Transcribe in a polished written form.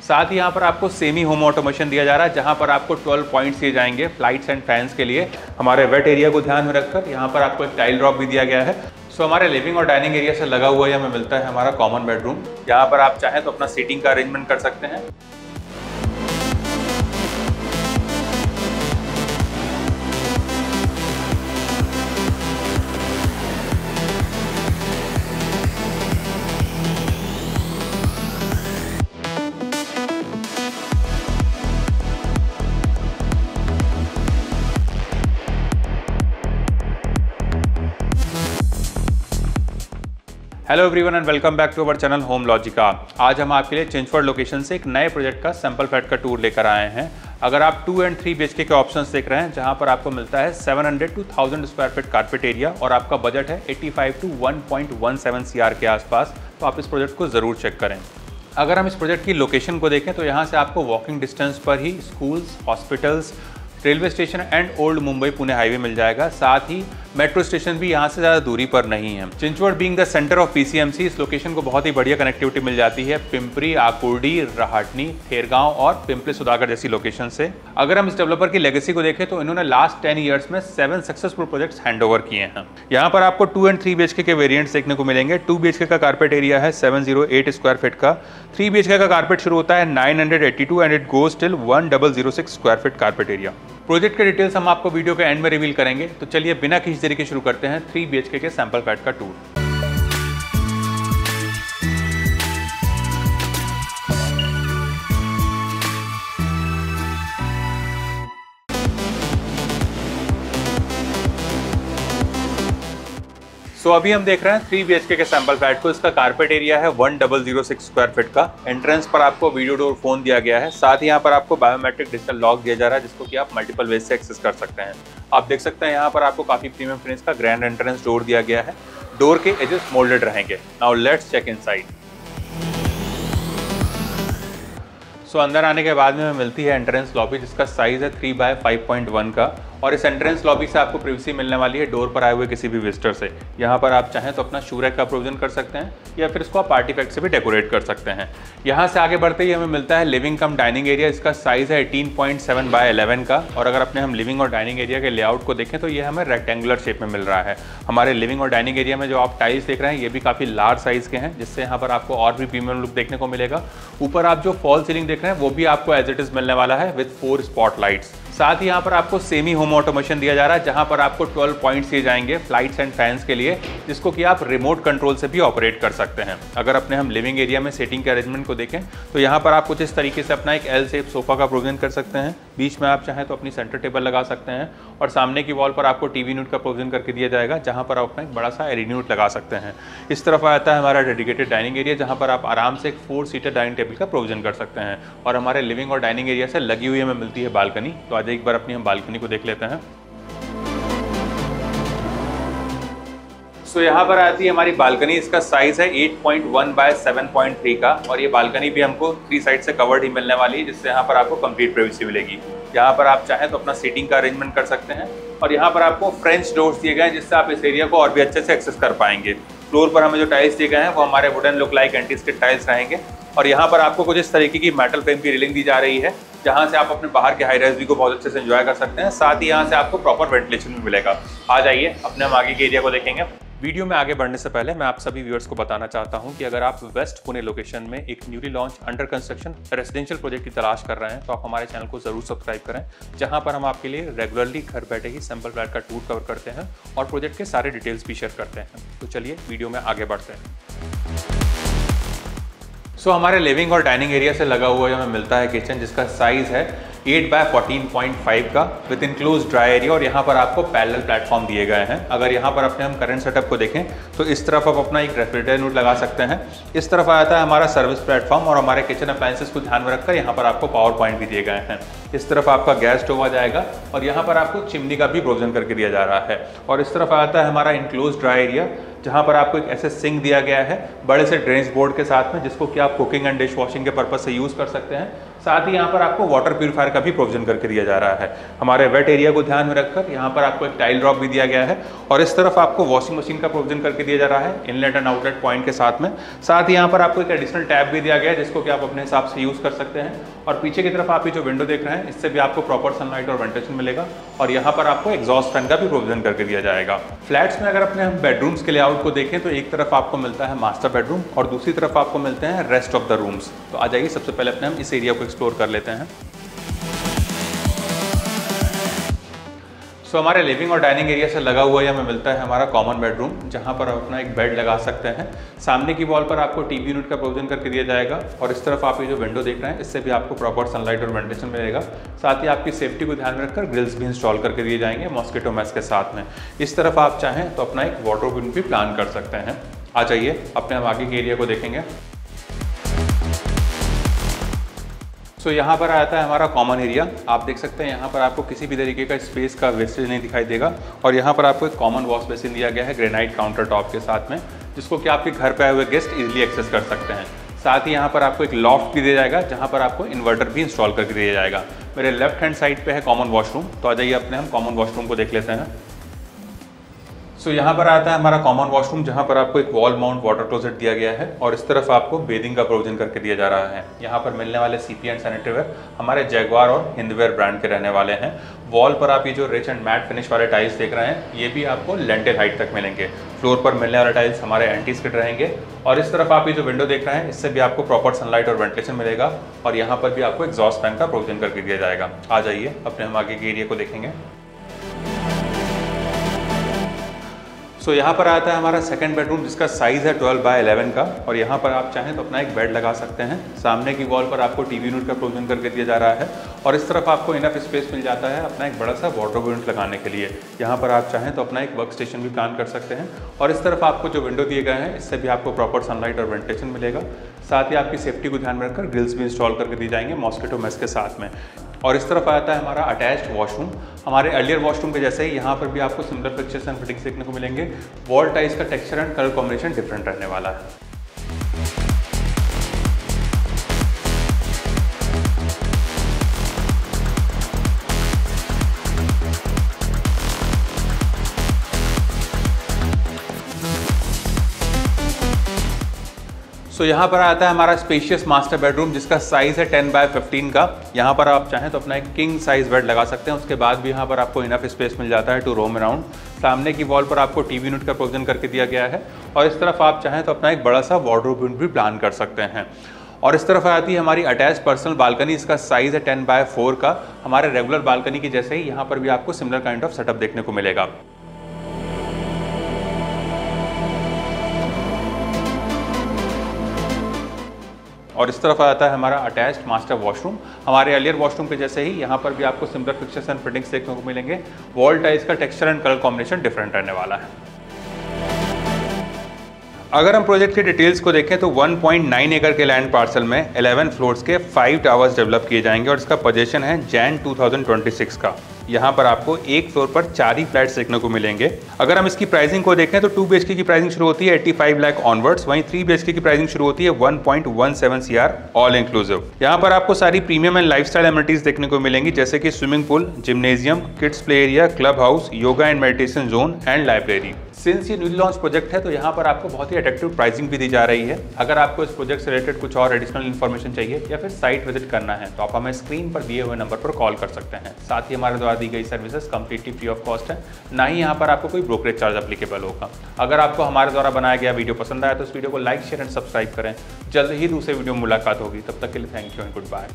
साथ ही यहाँ पर आपको सेमी होम ऑटोमेशन दिया जा रहा है, जहाँ पर आपको 12 पॉइंट्स दिए जाएंगे फ्लाइट्स एंड फैंस के लिए। हमारे वेट एरिया को ध्यान में रखकर यहाँ पर आपको एक टाइल ड्रॉप भी दिया गया है। सो हमारे लिविंग और डाइनिंग एरिया से लगा हुआ हमें मिलता है हमारा कॉमन बेडरूम। यहाँ पर आप चाहें तो अपना सीटिंग का अरेंजमेंट कर सकते हैं। Hello everyone and welcome back to our channel home logica. आज हम आपके लिए चिंचवड लोकेशन से एक नए प्रोजेक्ट का सैंपल फ्लैट का टूर लेकर आए हैं। अगर आप 2 एंड 3 BHK के ऑप्शंस देख रहे हैं, जहां पर आपको मिलता है 700 to 1000 square feet carpet area और आपका बजट है 85 to 1.17 CR के आसपास, तो आप इस प्रोजेक्ट को ज़रूर चेक करें। अगर हम इस प्रोजेक्ट की लोकेशन को देखें तो यहाँ से आपको वॉकिंग डिस्टेंस पर ही schools, hospitals, railway station and old Mumbai Pune highway मिल जाएगा। साथ ही मेट्रो स्टेशन भी यहाँ से ज़्यादा दूरी पर नहीं है। Chinchwad being the centre of PCMC, इस लोकेशन को बहुत ही बढ़िया कनेक्टिविटी मिल जाती है पिंपरी, आकुर्डी, रहाटनी, थेरगांव और पिंपले सुधाकर जैसी लोकेशन से। अगर हम इस डेवलपर की लेगेसी को देखें तो इन्होंने लास्ट 10 ईयर्स में 7 सक्सेसफुल प्रोजेक्ट्स हैंड ओवर किए हैं। यहाँ पर आपको 2 एंड 3 BHK के वेरियंट्स देखने को मिलेंगे। 2 BHK का कारपेट एरिया है 708 स्क्वायर फीट का। 3 BHK का कारपेट शुरू होता है 982 and it goes till 1006 square feet carpet area. Project के डिटेल्स हम आपको वीडियो के एंड में रिवील करेंगे, तो चलिए बिना किसी देरी के शुरू करते हैं 3 BHK के सैंपल फ्लैट का टूर। सो अभी हम देख रहे हैं 3 BHK के सैंपल फ्लैट को। इसका कारपेट एरिया है 1006 स्क्वायर फीट का। एंट्रेंस पर आपको वीडियो डोर फोन दिया गया है। साथ ही यहाँ पर आपको बायोमेट्रिक डिजिटल लॉक दिया जा रहा है, जिसको कि आप मल्टीपल वेज से एक्सेस कर सकते हैं। आप देख सकते हैं यहाँ पर आपको काफी प्रीमियम फिनिश का ग्रैंड एंट्रेंस डोर दिया गया है। डोर के एजेस मोल्डेड रहेंगे। Now let's check inside. So अंदर आने के बाद में हमें मिलती है एंट्रेंस लॉबी, जिसका साइज है 3x5.1 का। और इस एंट्रेंस लॉबी से आपको प्रिवेसी मिलने वाली है डोर पर आए हुए किसी भी विजिटर से। यहाँ पर आप चाहें तो अपना शू रैक का प्रोविजन कर सकते हैं या फिर इसको आप आर्टिफैक्ट से भी डेकोरेट कर सकते हैं। यहाँ से आगे बढ़ते ही हमें मिलता है लिविंग कम डाइनिंग एरिया। इसका साइज है 18.7x11 का। और अगर अपने हम लिविंग और डाइनिंग एरिया के लेआउट को देखें तो ये हमें रेक्टेंगुलर शेप में मिल रहा है। हमारे लिविंग और डाइनिंग एरिया में जो आप टाइल्स देख रहे हैं ये भी काफ़ी लार्ज साइज के हैं, जिससे यहाँ पर आपको और भी प्रीमियम लुक देखने को मिलेगा। ऊपर आप जो फॉल सीलिंग देख रहे हैं वो भी आपको एज इट इज मिलने वाला है विद 4 स्पॉट लाइट्स। साथ ही यहाँ पर आपको सेमी होम ऑटोमेशन दिया जा रहा है, जहाँ पर आपको 12 पॉइंट्स दिए जाएंगे फ्लाइट्स एंड फैंस के लिए, जिसको कि आप रिमोट कंट्रोल से भी ऑपरेट कर सकते हैं। अगर अपने हम लिविंग एरिया में सेटिंग के अरेंजमेंट को देखें तो यहाँ पर आप कुछ इस तरीके से अपना एक L शेप सोफा का प्रोविजन कर सकते हैं। बीच में आप चाहें तो अपनी सेंटर टेबल लगा सकते हैं और सामने की वॉल पर आपको TV यूनिट का प्रोविजन करके दिया जाएगा, जहाँ पर आप अपना एक बड़ा सा LED यूनिट लगा सकते हैं। इस तरफ आता है हमारा डेडिकेटेड डाइनिंग एरिया, जहाँ पर आप आराम से एक 4 सीटर डाइनिंग टेबल का प्रोविजन कर सकते हैं। और हमारे लिविंग और डाइनिंग एरिया से लगी हुई हमें मिलती है बालकनी। तो आज एक बार अपनी हम बालकनी को देख लेते हैं। सो यहाँ पर आती है हमारी बालकनी। इसका साइज है 8.1x7.3 का। और ये बालकनी भी हमको 3 साइड से कवर्ड ही मिलने वाली है, जिससे यहाँ पर आपको कंप्लीट प्राइवेसी मिलेगी। यहाँ पर आप चाहें तो अपना सीटिंग का अरेंजमेंट कर सकते हैं। और यहाँ पर आपको फ्रेंच डोर्स दिए गए हैं, जिससे आप इस एरिया को और भी अच्छे से एक्सेस कर पाएंगे। फ्लोर पर हमें जो टाइल्स दिए गए हैं वो हमारे wooden look like anti skid tiles रहेंगे। और यहाँ पर आपको कुछ इस तरीके की मेटल फ्रेम की रेलिंग दी जा रही है, जहाँ से आप अपने बाहर के हाई राइज व्यू को बहुत अच्छे से एंजॉय कर सकते हैं। साथ ही यहाँ से आपको प्रॉपर वेंटिलेशन भी मिलेगा। आ जाइए अपने हम आगे के एरिया को देखेंगे। वीडियो में आगे बढ़ने से पहले मैं आप सभी व्यूअर्स को बताना चाहता हूं कि अगर आप वेस्ट पुणे लोकेशन में एक newly launch under construction residential project की तलाश कर रहे हैं, तो आप हमारे चैनल को जरूर सब्सक्राइब करें, जहां पर हम आपके लिए रेगुलरली घर बैठे ही सैंपल फ्लैट का टूर कवर करते हैं और प्रोजेक्ट के सारे डिटेल्स भी शेयर करते हैं। तो चलिए वीडियो में आगे बढ़ते हैं। सो हमारे लिविंग और डाइनिंग एरिया से लगा हुआ हमें मिलता है किचन, जिसका साइज है 8x14.5 का विद इनक्लोज ड्राई एरिया। और यहाँ पर आपको पैरेलल प्लेटफॉर्म दिए गए हैं। अगर यहाँ पर अपने हम करंट सेटअप को देखें तो इस तरफ आप अपना एक रेफ्रिजरेटर यूनिट लगा सकते हैं। इस तरफ आता है हमारा सर्विस प्लेटफॉर्म और हमारे किचन अप्लायंसेस को ध्यान में रखकर यहाँ पर आपको पावर पॉइंट भी दिए गए हैं। इस तरफ आपका गैस स्टोव आ जाएगा और यहाँ पर आपको चिमनी का भी प्रोविजन करके दिया जा रहा है। और इस तरफ आता है हमारा इनक्लोज ड्राई एरिया, जहाँ पर आपको एक ऐसे सिंक दिया गया है बड़े से ड्रेनेज बोर्ड के साथ में, जिसको कि आप कुकिंग एंड डिश वॉशिंग के पर्पज से यूज़ कर सकते हैं। साथ ही यहाँ पर आपको वाटर प्यूरीफायर का भी प्रोविजन करके दिया जा रहा है। हमारे वेट एरिया को ध्यान में रखकर यहाँ पर आपको एक टाइल ड्रॉप भी दिया गया है और इस तरफ आपको वॉशिंग मशीन का प्रोविजन करके दिया जा रहा है इनलेट एंड आउटलेट पॉइंट के साथ में। साथ ही यहाँ पर आपको एक एडिशनल टैब भी दिया गया है जिसको कि आप अपने हिसाब से यूज़ कर सकते हैं। और पीछे की तरफ आप ये जो विंडो देख रहे हैं इससे भी आपको प्रॉपर सनलाइट और वेंटिलेशन मिलेगा और यहाँ पर आपको एग्जॉस्ट फैन का भी प्रोविजन करके दिया जाएगा। फ्लैट्स में अगर अपने हम बेडरूम्स के लेआउट को देखें तो एक तरफ आपको मिलता है मास्टर बेडरूम और दूसरी तरफ आपको मिलते हैं रेस्ट ऑफ द रूम्स। तो आ जाइए सबसे पहले अपने हम इस एरिया को एक्सप्लोर कर लेते हैं। हमारे लिविंग और डाइनिंग एरिया से लगा हुआ हमें मिलता है हमारा कॉमन बेडरूम, जहां पर आप अपना एक बेड लगा सकते हैं। सामने की वॉल पर आपको टीवी यूनिट का प्रोविजन करके दिया जाएगा और इस तरफ आप ये जो विंडो देख रहे हैं इससे भी आपको प्रॉपर सनलाइट और वेंटिलेशन मिलेगा। साथ ही आपकी सेफ्टी को ध्यान में रखकर ग्रिल्स भी इंस्टॉल करके दिए जाएंगे मॉस्किटो मैश के साथ में। इस तरफ आप चाहें तो अपना एक वार्डरोब यूनिट भी प्लान कर सकते हैं। आ जाइए अपने हम आगे के एरिया को देखेंगे। यहाँ पर आता है हमारा कॉमन एरिया। आप देख सकते हैं यहाँ पर आपको किसी भी तरीके का स्पेस का वेस्टेज नहीं दिखाई देगा और यहाँ पर आपको एक कॉमन वॉश बेसिन दिया गया है ग्रेनाइट काउंटर टॉप के साथ में, जिसको कि आपके घर पे आए हुए गेस्ट इजीली एक्सेस कर सकते हैं। साथ ही यहाँ पर आपको एक लॉफ्ट भी दिया जाएगा जहाँ पर आपको इन्वर्टर भी इंस्टॉल करके दिया जाएगा। मेरे लेफ्ट हैंड साइड पे है कॉमन वॉशरूम, तो आ जाइए अपने हम कॉमन वॉशरूम को देख लेते हैं। यहाँ पर आता है हमारा कॉमन वॉशरूम, जहाँ पर आपको एक वॉल माउंट वाटर क्लोजेट दिया गया है और इस तरफ आपको बेदिंग का प्रोविजन करके दिया जा रहा है। यहाँ पर मिलने वाले सीपी एंड सैनिटरी वेयर हमारे जैगवार और हिंदवेयर ब्रांड के रहने वाले हैं। वॉल पर आप ये जो रिच एंड मैट फिनिश वाले टाइल्स देख रहे हैं ये भी आपको लेंटेल हाइट तक मिलेंगे। फ्लोर पर मिलने वाले टाइल्स हमारे एंटी स्किड रहेंगे और इस तरफ आप ये जो विंडो देख रहे हैं इससे भी आपको प्रॉपर सनलाइट और वेंटिलेशन मिलेगा और यहाँ पर भी आपको एग्जॉस्ट फैन का प्रोविजन करके दिया जाएगा। आ जाइए अपने हम आगे के एरिया को देखेंगे। यहाँ पर आता है हमारा सेकंड बेडरूम, जिसका साइज़ है 12 बाय 11 का और यहाँ पर आप चाहें तो अपना एक बेड लगा सकते हैं। सामने की वॉल पर आपको टीवी यूनिट का प्रोविजन करके दिया जा रहा है और इस तरफ आपको इनफ स्पेस मिल जाता है अपना एक बड़ा सा वार्डरोब यूनिट लगाने के लिए। यहाँ पर आप चाहें तो अपना एक वर्क स्टेशन भी प्लान कर सकते हैं और इस तरफ आपको जो विंडो दिए गए हैं इससे भी आपको प्रॉपर सनलाइट और वेंटिलेशन मिलेगा। साथ ही आपकी सेफ्टी को ध्यान में रखकर ग्रिल्स भी इंस्टॉल करके दिए जाएंगे मॉस्किटो मैश के साथ में। और इस तरफ आता है हमारा अटैच्ड वॉशरूम। हमारे अर्लियर वॉशरूम के जैसे ही यहाँ पर भी आपको सिमिलर फिक्चर्स एंड फिटिंग्स देखने को मिलेंगे। वॉल टाइल्स का texture and colour combination different रहने वाला है। यहाँ पर आता है हमारा स्पेशियस मास्टर बेडरूम, जिसका साइज़ है 10 बाय 15 का। यहाँ पर आप चाहें तो अपना एक किंग साइज बेड लगा सकते हैं। उसके बाद भी यहाँ पर आपको इनफ स्पेस मिल जाता है टू रोम अराउंड। सामने की वॉल पर आपको टीवी यूनिट का प्रोविजन करके दिया गया है और इस तरफ आप चाहें तो अपना एक बड़ा सा वार्डरोब यूनिट भी प्लान कर सकते हैं। और इस तरफ आती है हमारी अटैच पर्सनल बालकनी। इसका साइज़ है 10 बाय 4 का। हमारे रेगुलर बालकनी की जैसे ही यहाँ पर भी आपको सिमिलर काइंड ऑफ सेटअप देखने को मिलेगा। और इस तरफ आता है हमारा अटैच्ड मास्टर वॉशरूम। हमारे अर्लियर वॉशरूम के जैसे ही यहाँ पर भी आपको सिमिलर फिक्चर्स एंड फिटिंग्स देखने को मिलेंगे। वॉल टाइल्स का texture and colour combination different रहने वाला है। अगर हम प्रोजेक्ट की डिटेल्स को देखें तो 1.9 एकड़ के लैंड पार्सल में 11 फ्लोर्स के 5 टावर्स डेवलप किए जाएंगे और इसका पोजीशन है जैन 2026 का। यहाँ पर आपको एक फ्लोर पर 4 ही फ्लैट्स देखने को मिलेंगे। अगर हम इसकी प्राइसिंग को देखें तो 2 BHK की प्राइसिंग शुरू होती है 85 लाख ऑनवर्ड्स, वहीं 3 BHK की प्राइसिंग शुरू होती है 1.17 CR ऑल इंक्लूसिव। यहाँ पर आपको सारी प्रीमियम एंड लाइफस्टाइल एमिनिटीज देखने को मिलेंगी, जैसे कि swimming pool, gymnasium, kids play area, club house, yoga and meditation zone and library. Since ये न्यू लॉन्च प्रोजेक्ट है तो यहाँ पर आपको बहुत ही अट्रैक्टिव प्राइसिंग भी दी जा रही है। अगर आपको इस प्रोजेक्ट से रिलेटेड कुछ और एडिशनल इन्फॉर्मेशन चाहिए या फिर साइट विजिट करना है तो आप हमें स्क्रीन पर दिए हुए नंबर पर कॉल कर सकते हैं। साथ ही हमारे द्वारा दी गई services completely free of cost है, ना ही यहाँ पर आपको कोई ब्रोकरेज चार्ज अप्लीकेबल होगा। अगर आपको हमारे द्वारा बनाया गया वीडियो पसंद आया तो इस वीडियो को लाइक, शेयर एंड सब्सक्राइब करें। जल्द ही दूसरे वीडियो में मुलाकात होगी, तब तक के लिए thank you and good bye.